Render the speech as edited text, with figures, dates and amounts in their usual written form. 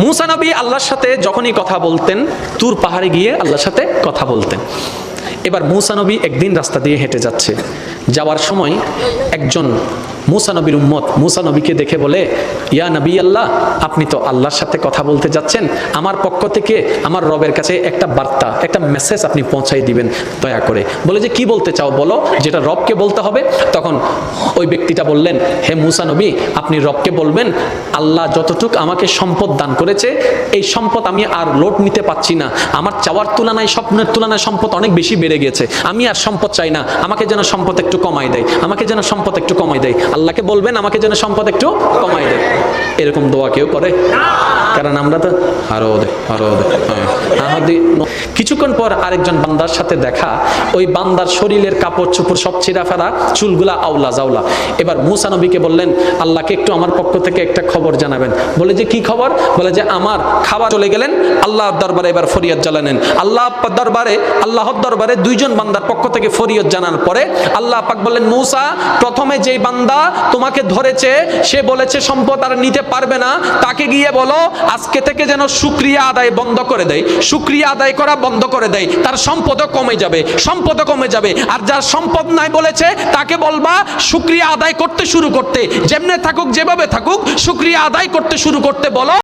মূসা নবী আল্লাহর সাথে যখনই কথা বলতেন, তুর পাহাড়ে গিয়ে আল্লাহর সাথে কথা বলতেন। এবার মূসা নবী একদিন রাস্তা দিয়ে হেঁটে যাচ্ছে, যাওয়ার সময় একজন মূসা নবীর উম্মত মূসা নবীকে দেখে বলে, ইয়া নবী আল্লাহ, আপনি তো আল্লাহর সাথে কথা বলতে যাচ্ছেন, আমার পক্ষ থেকে আমার রবের কাছে একটা বার্তা, একটা মেসেজ আপনি পৌঁছাই দিবেন দয়া করে। বলে যে কি বলতে চাও বলো, যেটা রবকে বলতে হবে। তখন ওই ব্যক্তিটা বললেন, হে মূসা নবী, আপনি রবকে বলবেন আল্লাহ যতটুক আমাকে সম্পদ দান করেছে, এই সম্পদ আমি আর লোড নিতে পারছি না, আমার চাওয়ার তুলনায় স্বপ্নের তুলনায় সম্পদ অনেক বেশি বেড়ে গেছে, আমি আর সম্পদ চাই না, আমাকে যেন সম্পদ একটু কমাই দেয়, আমাকে যেন সম্পদ একটু কমাই দেয়। আল্লাহকে বলবেন আমাকে যেন সম্পদ একটু কমাই দেয়। এরকম দোয়া কেউ করে? কারণ আমরা তো আরো দে আরো দে। কিছুক্ষণ পর আরেকজন বান্দার সাথে দেখা, ওই বান্দার শরীরের কাপড় চোপড় সব ছিঁড়া ফেলা, চুলগুলা আউলা জাউলা। এবার মূসা নবীকে বললেন, আল্লাহকে একটু আমার পক্ষ থেকে একটা খবর জানাবেন। বলে যে কি খবর? বলে যে আমার খাবার চলে গেলেন। আল্লাহর দরবারে এবার ফরিয়াদ জানালেন। আল্লাহর দরবারে দুইজন বান্দার পক্ষ থেকে ফরিয়াদ জানার পরে আল্লাহ পাক বললেন, মূসা, প্রথমে যেই বান্দা তোমাকে ধরেছে সে বলেছে সম্পদ আর নিতে পারবে না, তাকে গিয়ে বলো আজকে থেকে যেন শুকরিয়া আদায় বন্ধ করে দেয়, শুকরিয়া আদায় করা বন্ধ করে দেয়, তার সম্পদও কমে যাবে, সম্পদও কমে যাবে। আর যার সম্পদ নাই বলেছে তাকে বলবা শুকরিয়া আদায় করতে শুরু করতে, যেমনে থাকুক যেভাবে থাকুক শুকরিয়া আদায় করতে শুরু করতে বলো।